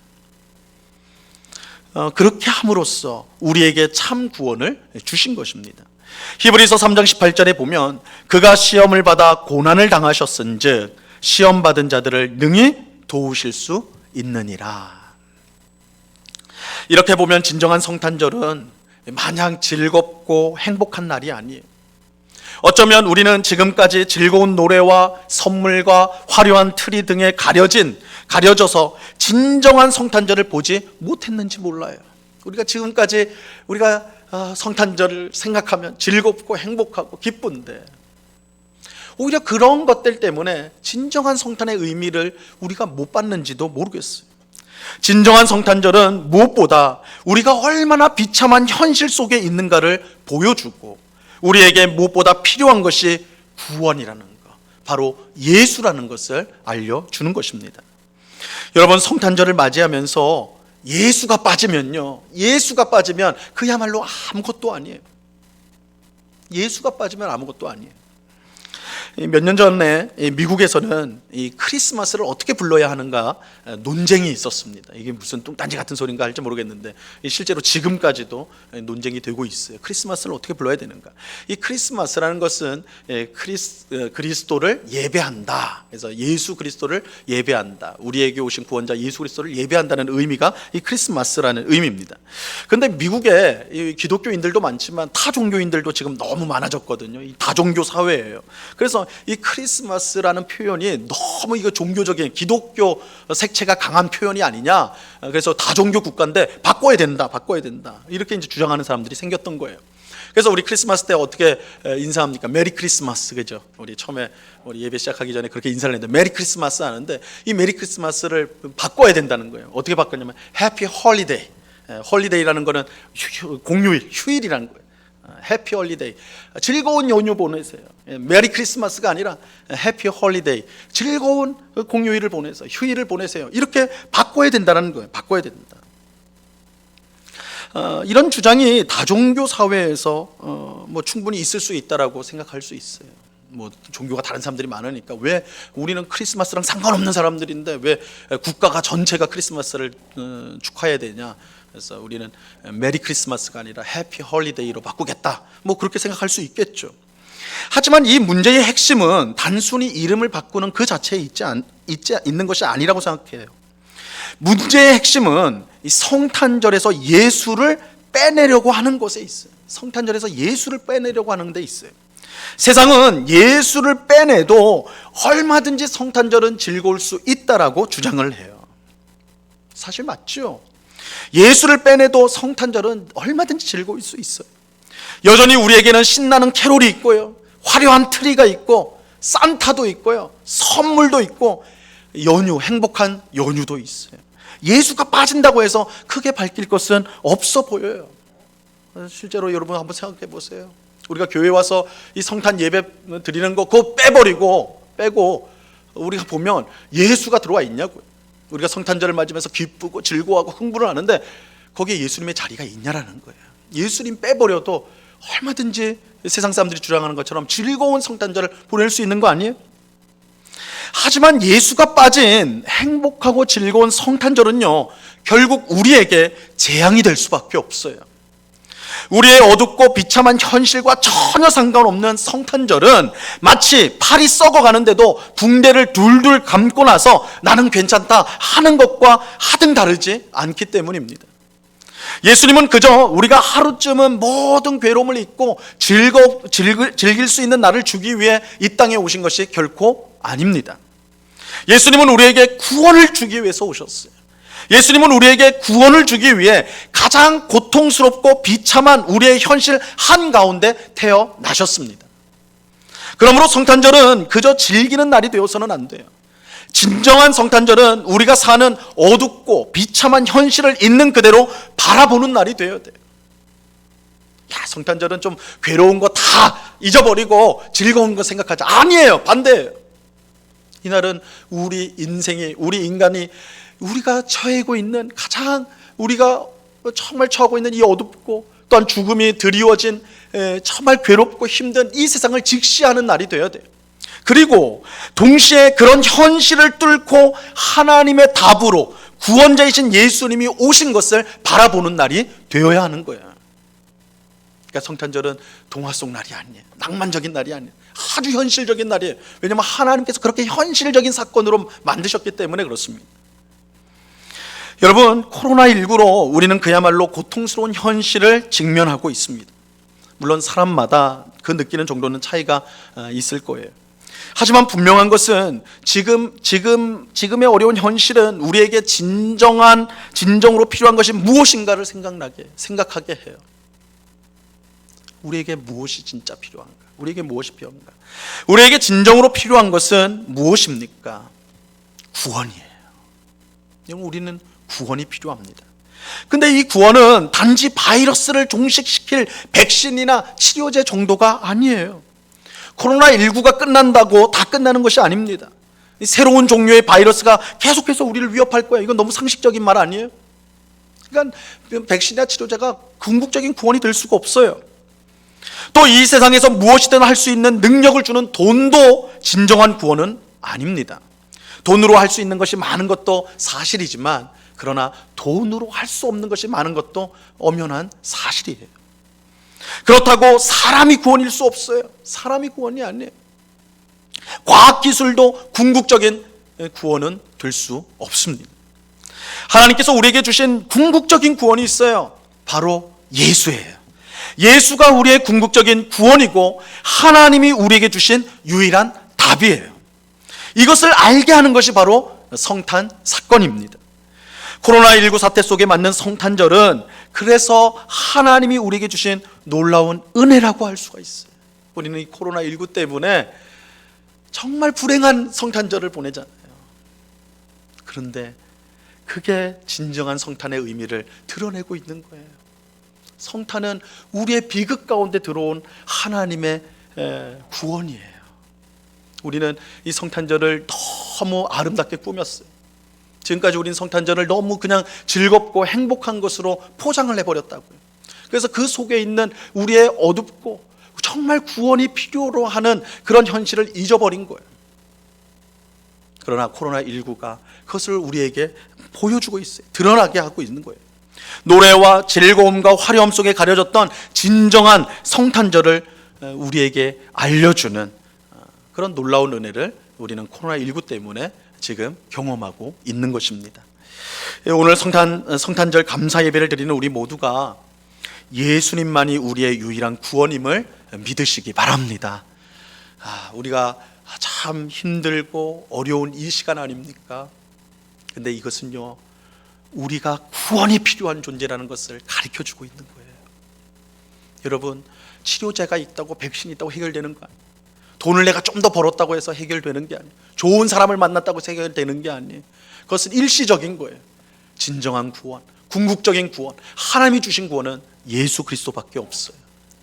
그렇게 함으로써 우리에게 참 구원을 주신 것입니다. 히브리서 3장 18절에 보면 그가 시험을 받아 고난을 당하셨은즉 시험 받은 자들을 능히 도우실 수 있느니라. 이렇게 보면 진정한 성탄절은 마냥 즐겁고 행복한 날이 아니에요. 어쩌면 우리는 지금까지 즐거운 노래와 선물과 화려한 트리 등에 가려져서 진정한 성탄절을 보지 못했는지 몰라요. 우리가 지금까지 성탄절을 생각하면 즐겁고 행복하고 기쁜데 오히려 그런 것들 때문에 진정한 성탄의 의미를 우리가 못 받는지도 모르겠어요. 진정한 성탄절은 무엇보다 우리가 얼마나 비참한 현실 속에 있는가를 보여주고 우리에게 무엇보다 필요한 것이 구원이라는 것, 바로 예수라는 것을 알려주는 것입니다. 여러분, 성탄절을 맞이하면서 예수가 빠지면 그야말로 아무것도 아니에요. 예수가 빠지면 아무것도 아니에요. 몇 년 전에 미국에서는 이 크리스마스를 어떻게 불러야 하는가 논쟁이 있었습니다. 이게 무슨 뚱딴지 같은 소린가 할지 모르겠는데 실제로 지금까지도 논쟁이 되고 있어요. 크리스마스를 어떻게 불러야 되는가. 이 크리스마스라는 것은 그리스도를 예배한다. 그래서 예수 그리스도를 예배한다. 우리에게 오신 구원자 예수 그리스도를 예배한다는 의미가 이 크리스마스라는 의미입니다. 그런데 미국에 이 기독교인들도 많지만 타 종교인들도 지금 너무 많아졌거든요. 이 다종교 사회예요. 그래서 이 크리스마스라는 표현이 너무 이거 종교적인 기독교 색채가 강한 표현이 아니냐. 그래서 다종교 국가인데 바꿔야 된다. 이렇게 이제 주장하는 사람들이 생겼던 거예요. 그래서 우리 크리스마스 때 어떻게 인사합니까? 메리 크리스마스, 그죠? 우리 처음에 우리 예배 시작하기 전에 그렇게 인사를 했는데 메리 크리스마스 하는데 이 메리 크리스마스를 바꿔야 된다는 거예요. 어떻게 바꿨냐면 해피 홀리데이. 홀리데이라는 거는 공휴일, 휴일이라는 거예요. 해피 홀리데이, 즐거운 연휴 보내세요. 메리 크리스마스가 아니라 해피 홀리데이, 즐거운 공휴일을 보내세요. 휴일을 보내세요. 이렇게 바꿔야 된다는 거예요. 바꿔야 된다. 이런 주장이 다종교 사회에서 뭐 충분히 있을 수 있다라고 생각할 수 있어요. 뭐 종교가 다른 사람들이 많으니까 왜 우리는 크리스마스랑 상관없는 사람들인데 왜 국가가 전체가 크리스마스를 축하해야 되냐? 그래서 우리는 메리 크리스마스가 아니라 해피 홀리데이로 바꾸겠다. 뭐 그렇게 생각할 수 있겠죠. 하지만 이 문제의 핵심은 단순히 이름을 바꾸는 그 자체에 있는 것이 아니라고 생각해요. 문제의 핵심은 이 성탄절에서 예수를 빼내려고 하는 것에 있어요. 성탄절에서 예수를 빼내려고 하는 데 있어요. 세상은 예수를 빼내도 얼마든지 성탄절은 즐거울 수 있다라고 주장을 해요. 사실 맞죠? 예수를 빼내도 성탄절은 얼마든지 즐거울 수 있어요. 여전히 우리에게는 신나는 캐롤이 있고요, 화려한 트리가 있고, 산타도 있고요, 선물도 있고, 행복한 연휴도 있어요. 예수가 빠진다고 해서 크게 바뀔 것은 없어 보여요. 실제로 여러분 한번 생각해 보세요. 우리가 교회 와서 이 성탄 예배 드리는 거 그거 빼고 우리가 보면 예수가 들어와 있냐고요. 우리가 성탄절을 맞으면서 기쁘고 즐거워하고 흥분을 하는데 거기에 예수님의 자리가 있냐라는 거예요. 예수님 빼버려도 얼마든지 세상 사람들이 주장하는 것처럼 즐거운 성탄절을 보낼 수 있는 거 아니에요? 하지만 예수가 빠진 행복하고 즐거운 성탄절은요, 결국 우리에게 재앙이 될 수밖에 없어요. 우리의 어둡고 비참한 현실과 전혀 상관없는 성탄절은 마치 팔이 썩어가는데도 붕대를 둘둘 감고 나서 나는 괜찮다 하는 것과 하등 다르지 않기 때문입니다. 예수님은 그저 우리가 하루쯤은 모든 괴로움을 잊고 즐길 수 있는 날을 주기 위해 이 땅에 오신 것이 결코 아닙니다. 예수님은 우리에게 구원을 주기 위해서 오셨어요. 예수님은 우리에게 구원을 주기 위해 가장 고통스럽고 비참한 우리의 현실 한가운데 태어나셨습니다. 그러므로 성탄절은 그저 즐기는 날이 되어서는 안 돼요. 진정한 성탄절은 우리가 사는 어둡고 비참한 현실을 있는 그대로 바라보는 날이 되어야 돼요. 성탄절은 좀 괴로운 거 다 잊어버리고 즐거운 거 생각하자. 아니에요. 반대예요. 이날은 우리 인간이 우리가 처하고 있는 우리가 정말 처하고 있는 이 어둡고 또한 죽음이 드리워진 정말 괴롭고 힘든 이 세상을 직시하는 날이 되어야 돼요. 그리고 동시에 그런 현실을 뚫고 하나님의 답으로 구원자이신 예수님이 오신 것을 바라보는 날이 되어야 하는 거예요. 그러니까 성탄절은 동화 속 날이 아니에요. 낭만적인 날이 아니에요. 아주 현실적인 날이에요. 왜냐하면 하나님께서 그렇게 현실적인 사건으로 만드셨기 때문에 그렇습니다. 여러분, 코로나19로 우리는 그야말로 고통스러운 현실을 직면하고 있습니다. 물론 사람마다 그 느끼는 정도는 차이가 있을 거예요. 하지만 분명한 것은 지금의 어려운 현실은 우리에게 진정으로 필요한 것이 무엇인가를 생각하게 해요. 우리에게 무엇이 진짜 필요한가? 우리에게 무엇이 필요한가? 우리에게 진정으로 필요한 것은 무엇입니까? 구원이에요. 우리는 구원이 필요합니다. 근데 이 구원은 단지 바이러스를 종식시킬 백신이나 치료제 정도가 아니에요. 코로나19가 끝난다고 다 끝나는 것이 아닙니다. 새로운 종류의 바이러스가 계속해서 우리를 위협할 거야. 이건 너무 상식적인 말 아니에요? 그러니까 백신이나 치료제가 궁극적인 구원이 될 수가 없어요. 또 이 세상에서 무엇이든 할 수 있는 능력을 주는 돈도 진정한 구원은 아닙니다. 돈으로 할 수 있는 것이 많은 것도 사실이지만, 그러나 돈으로 할 수 없는 것이 많은 것도 엄연한 사실이에요. 그렇다고 사람이 구원일 수 없어요. 사람이 구원이 아니에요. 과학기술도 궁극적인 구원은 될 수 없습니다. 하나님께서 우리에게 주신 궁극적인 구원이 있어요. 바로 예수예요. 예수가 우리의 궁극적인 구원이고 하나님이 우리에게 주신 유일한 답이에요. 이것을 알게 하는 것이 바로 성탄 사건입니다. 코로나19 사태 속에 맞는 성탄절은 그래서 하나님이 우리에게 주신 놀라운 은혜라고 할 수가 있어요. 우리는 이 코로나19 때문에 정말 불행한 성탄절을 보내잖아요. 그런데 그게 진정한 성탄의 의미를 드러내고 있는 거예요. 성탄은 우리의 비극 가운데 들어온 하나님의 구원이에요. 우리는 이 성탄절을 너무 아름답게 꾸몄어요. 지금까지 우리는 성탄절을 너무 그냥 즐겁고 행복한 것으로 포장을 해버렸다고요. 그래서 그 속에 있는 우리의 어둡고 정말 구원이 필요로 하는 그런 현실을 잊어버린 거예요. 그러나 코로나19가 그것을 우리에게 보여주고 있어요. 드러나게 하고 있는 거예요. 노래와 즐거움과 화려함 속에 가려졌던 진정한 성탄절을 우리에게 알려주는 그런 놀라운 은혜를 우리는 코로나19 때문에 지금 경험하고 있는 것입니다. 오늘 성탄절 감사 예배를 드리는 우리 모두가 예수님만이 우리의 유일한 구원임을 믿으시기 바랍니다. 우리가 참 힘들고 어려운 이 시간 아닙니까? 근데 이것은요, 우리가 구원이 필요한 존재라는 것을 가르쳐주고 있는 거예요. 여러분, 치료제가 있다고 백신이 있다고 해결되는 거 아니에요. 돈을 내가 좀 더 벌었다고 해서 해결되는 게 아니에요. 좋은 사람을 만났다고 해서 해결되는 게 아니에요. 그것은 일시적인 거예요. 진정한 구원, 궁극적인 구원, 하나님이 주신 구원은 예수 그리스도밖에 없어요.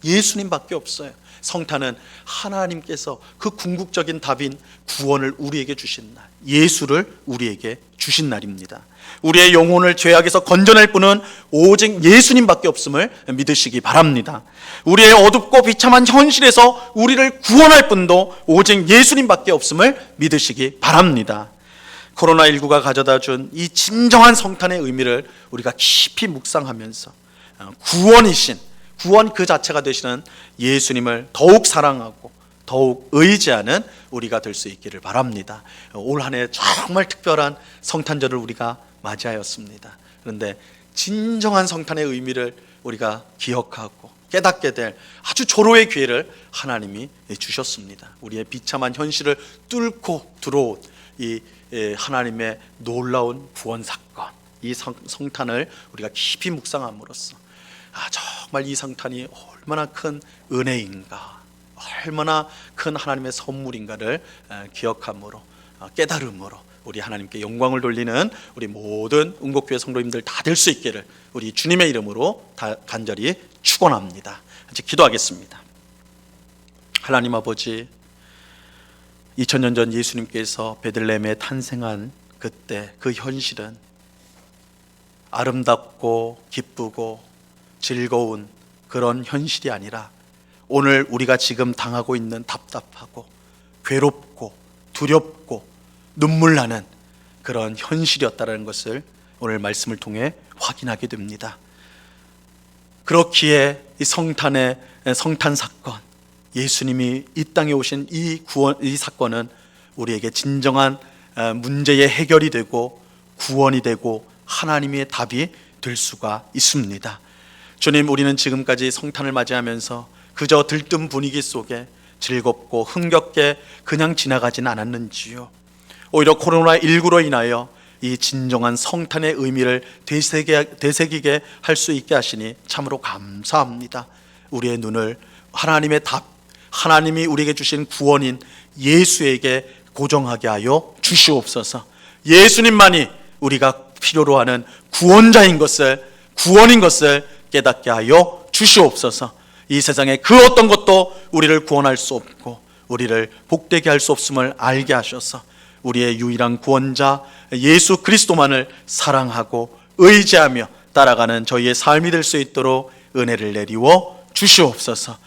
예수님밖에 없어요. 성탄은 하나님께서 그 궁극적인 답인 구원을 우리에게 주신 날, 예수를 우리에게 주신 날입니다. 우리의 영혼을 죄악에서 건져낼 분은 오직 예수님밖에 없음을 믿으시기 바랍니다. 우리의 어둡고 비참한 현실에서 우리를 구원할 분도 오직 예수님밖에 없음을 믿으시기 바랍니다. 코로나19가 가져다 준 이 진정한 성탄의 의미를 우리가 깊이 묵상하면서 구원 그 자체가 되시는 예수님을 더욱 사랑하고 더욱 의지하는 우리가 될 수 있기를 바랍니다. 올 한 해 정말 특별한 성탄절을 우리가 맞이하였습니다. 그런데 진정한 성탄의 의미를 우리가 기억하고 깨닫게 될 아주 절호의 기회를 하나님이 주셨습니다. 우리의 비참한 현실을 뚫고 들어온 이 하나님의 놀라운 구원 사건, 이 성탄을 우리가 깊이 묵상함으로써 정말 이 성탄이 얼마나 큰 은혜인가, 얼마나 큰 하나님의 선물인가를 기억함으로, 깨달음으로 우리 하나님께 영광을 돌리는 우리 모든 은곡교회 성도님들 다 될 수 있기를 우리 주님의 이름으로 다 간절히 축원합니다. 이제 기도하겠습니다. 하나님 아버지, 2000년 전 예수님께서 베들레헴에 탄생한 그때 그 현실은 아름답고 기쁘고 즐거운 그런 현실이 아니라 오늘 우리가 지금 당하고 있는 답답하고 괴롭고 두렵고 눈물 나는 그런 현실이었다는 것을 오늘 말씀을 통해 확인하게 됩니다. 그렇기에 이 성탄 사건, 예수님이 이 땅에 오신 이 사건은 우리에게 진정한 문제의 해결이 되고 구원이 되고 하나님의 답이 될 수가 있습니다. 주님, 우리는 지금까지 성탄을 맞이하면서 그저 들뜬 분위기 속에 즐겁고 흥겹게 그냥 지나가진 않았는지요. 오히려 코로나19로 인하여 이 진정한 성탄의 의미를 되새기게 할 수 있게 하시니 참으로 감사합니다. 우리의 눈을 하나님의 답, 하나님이 우리에게 주신 구원인 예수에게 고정하게 하여 주시옵소서. 예수님만이 우리가 필요로 하는 구원자인 것을, 구원인 것을 깨닫게 하여 주시옵소서. 이 세상에 그 어떤 것도 우리를 구원할 수 없고 우리를 복되게 할 수 없음을 알게 하셔서 우리의 유일한 구원자 예수 그리스도만을 사랑하고 의지하며 따라가는 저희의 삶이 될 수 있도록 은혜를 내리워 주시옵소서.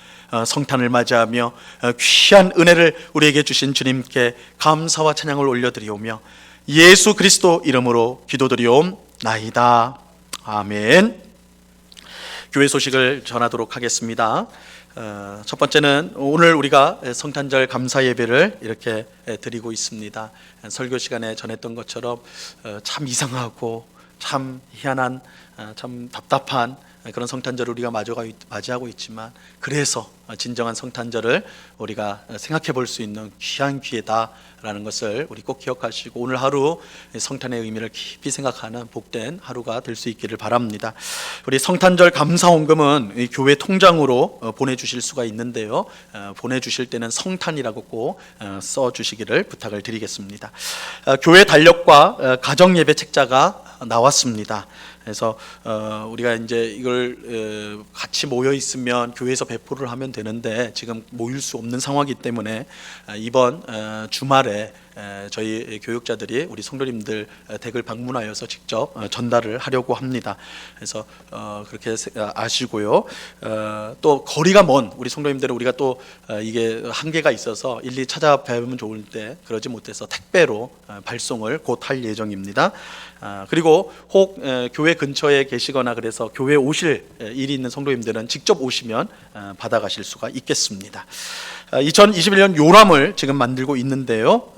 성탄을 맞이하며 귀한 은혜를 우리에게 주신 주님께 감사와 찬양을 올려드리오며 예수 그리스도 이름으로 기도드리옵나이다. 아멘. 교회 소식을 전하도록 하겠습니다. 첫 번째는 오늘 우리가 성탄절 감사 예배를 이렇게 드리고 있습니다. 설교 시간에 전했던 것처럼 참 이상하고 참 희한한, 참 답답한 그런 성탄절을 우리가 맞이하고 있지만, 그래서 진정한 성탄절을 우리가 생각해 볼 수 있는 귀한 기회다라는 것을 우리 꼭 기억하시고 오늘 하루 성탄의 의미를 깊이 생각하는 복된 하루가 될 수 있기를 바랍니다. 우리 성탄절 감사 헌금은 교회 통장으로 보내주실 수가 있는데요, 보내주실 때는 성탄이라고 꼭 써주시기를 부탁을 드리겠습니다. 교회 달력과 가정 예배 책자가 나왔습니다. 그래서 우리가 이제 이걸 같이 모여 있으면 교회에서 배포를 하면 되는데 지금 모일 수 없는 상황이기 때문에 이번 주말에 저희 교육자들이 우리 성도님들 댁을 방문하여서 직접 전달을 하려고 합니다. 그래서 그렇게 아시고요. 또 거리가 먼 우리 성도님들은 우리가 또 이게 한계가 있어서 일일이 찾아뵈면 좋은데 그러지 못해서 택배로 발송을 곧 할 예정입니다. 그리고 혹 교회 근처에 계시거나 그래서 교회 오실 일이 있는 성도님들은 직접 오시면 받아가실 수가 있겠습니다. 2021년 요람을 지금 만들고 있는데요,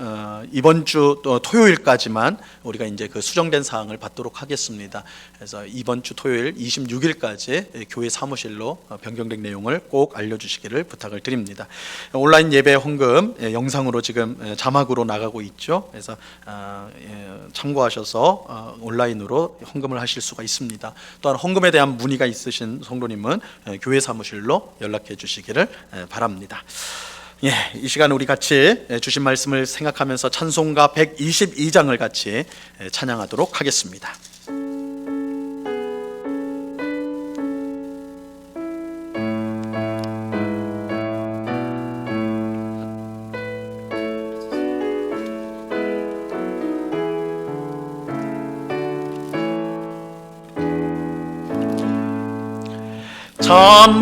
이번 주 토요일까지만 우리가 이제 그 수정된 사항을 받도록 하겠습니다. 그래서 이번 주 토요일 26일까지 교회 사무실로 변경된 내용을 꼭 알려주시기를 부탁을 드립니다. 온라인 예배 헌금 영상으로 지금 자막으로 나가고 있죠. 그래서 참고하셔서 온라인으로 헌금을 하실 수가 있습니다. 또한 헌금에 대한 문의가 있으신 성도님은 교회 사무실로 연락해 주시기를 바랍니다. 이 시간 우리 같이 주신 말씀을 생각하면서 찬송가 122장을 같이 찬양하도록 하겠습니다. 참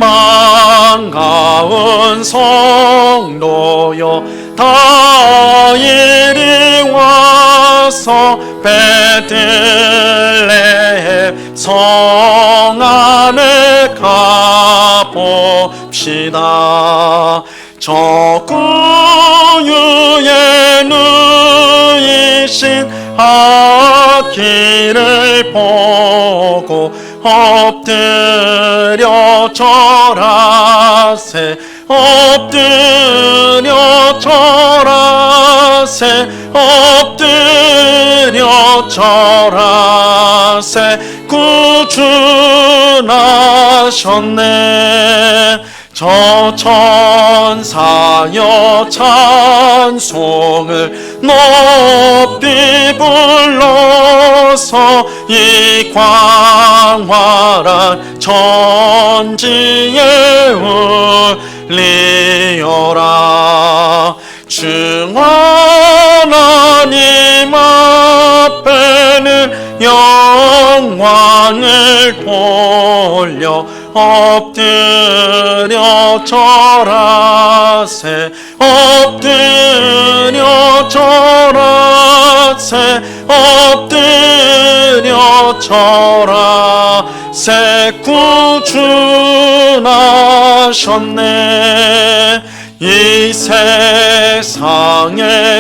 반가운 성도여, 다 이리 와서 베들레헴 성 안에 가봅시다. 저 구유에 누이신 아기를 보고 엎드려 절하세, 엎드려 절하세, 엎드려 절하세. 구준하셨네. 저 천사여 찬송을 높이 불러서 이 광활한 천지에 울리어라. 주 하나님 앞에는 영광을 돌려 엎드려 절하세 엎드려 절하세 엎드려 절하세 구준하셨네 이 세상에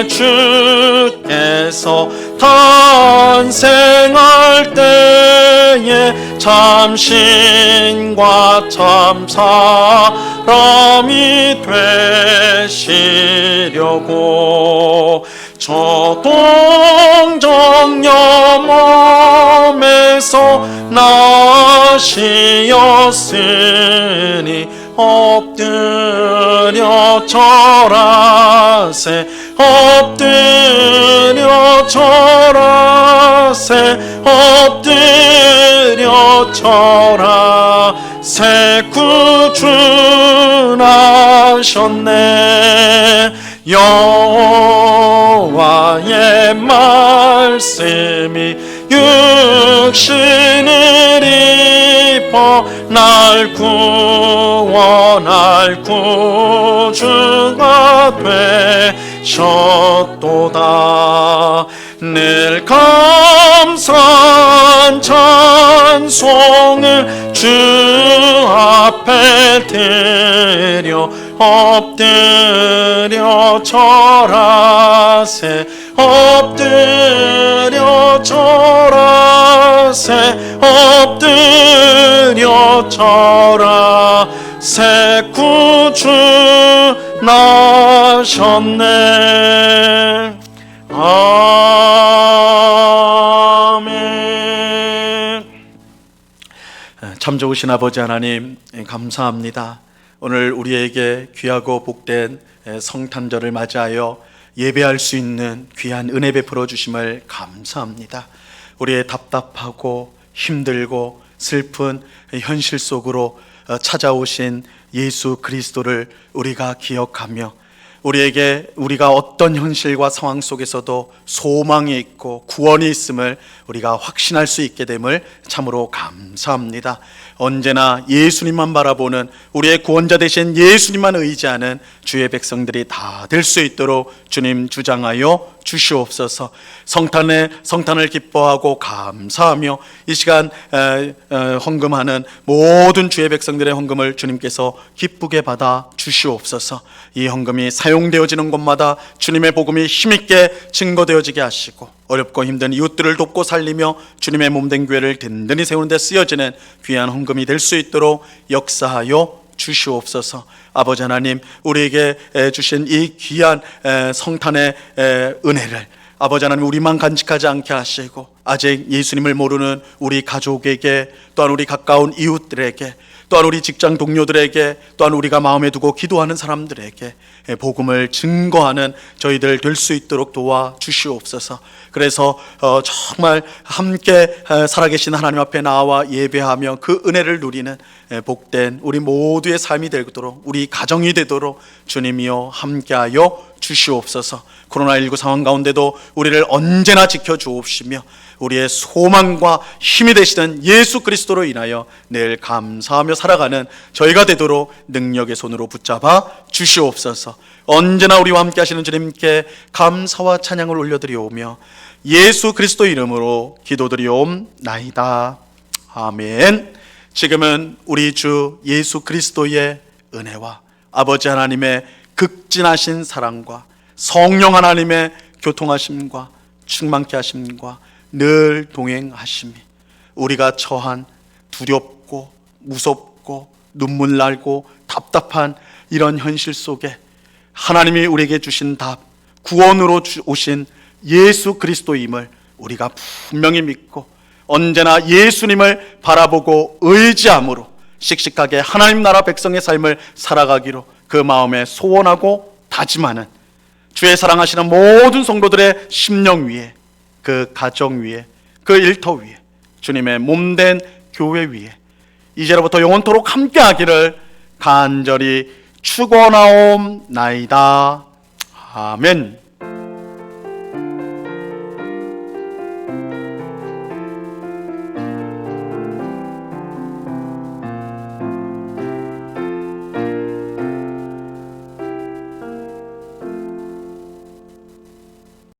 주께서 탄생할 때에 참신과 참사람이 되시려고 저 동정녀 몸에서 나시었으니 엎드려 절하세 엎드려 절하세 엎드려 절하세 구준하셨네 여호와의 말씀이 육신을 입어 날 구원할 구주가 되셨도다 늘 감사한 찬송을 주 앞에 드려 엎드려 절하세 엎드려 절하세 엎드려 절하세 구준하셨네 아멘. 참 좋으신 아버지 하나님 감사합니다. 오늘 우리에게 귀하고 복된 성탄절을 맞이하여 예배할 수 있는 귀한 은혜 베풀어 주심을 감사합니다. 우리의 답답하고 힘들고 슬픈 현실 속으로 찾아오신 예수 그리스도를 우리가 기억하며 우리가 어떤 현실과 상황 속에서도 소망이 있고 구원이 있음을 우리가 확신할 수 있게 됨을 참으로 감사합니다. 언제나 예수님만 바라보는 우리의 구원자 되신 예수님만 의지하는 주의 백성들이 다 될 수 있도록 주님 주장하여 주시옵소서. 성탄을 기뻐하고 감사하며 이 시간 헌금하는 모든 주의 백성들의 헌금을 주님께서 기쁘게 받아 주시옵소서. 이 헌금이 사용되어지는 곳마다 주님의 복음이 힘있게 증거되어지게 하시고 어렵고 힘든 이웃들을 돕고 살리며 주님의 몸된 교회를 든든히 세우는 데 쓰여지는 귀한 헌금이 될 수 있도록 역사하여 주시옵소서. 아버지 하나님, 우리에게 주신 이 귀한 성탄의 은혜를 아버지 하나님 우리만 간직하지 않게 하시고 아직 예수님을 모르는 우리 가족에게, 또한 우리 가까운 이웃들에게, 또한 우리 직장 동료들에게, 또한 우리가 마음에 두고 기도하는 사람들에게 복음을 증거하는 저희들 될 수 있도록 도와주시옵소서. 그래서 정말 함께 살아계신 하나님 앞에 나와 예배하며 그 은혜를 누리는 복된 우리 모두의 삶이 되도록, 우리 가정이 되도록 주님이여 함께하여 주시옵소서. 코로나19 상황 가운데도 우리를 언제나 지켜주옵시며 우리의 소망과 힘이 되시는 예수 그리스도로 인하여 늘 감사하며 살아가는 저희가 되도록 능력의 손으로 붙잡아 주시옵소서. 언제나 우리와 함께 하시는 주님께 감사와 찬양을 올려드리오며 예수 그리스도 이름으로 기도드리옵나이다. 아멘. 지금은 우리 주 예수 그리스도의 은혜와 아버지 하나님의 극진하신 사랑과 성령 하나님의 교통하심과 충만케 하심과 늘 동행하심이 우리가 처한 두렵고 무섭고 눈물 날고 답답한 이런 현실 속에 하나님이 우리에게 주신 답, 구원으로 오신 예수 그리스도임을 우리가 분명히 믿고 언제나 예수님을 바라보고 의지함으로 씩씩하게 하나님 나라 백성의 삶을 살아가기로 그 마음에 소원하고 다짐하는 주의 사랑하시는 모든 성도들의 심령 위에, 그 가정 위에, 그 일터 위에, 주님의 몸된 교회 위에 이제로부터 영원토록 함께하기를 간절히 축원하옵나이다. 아멘.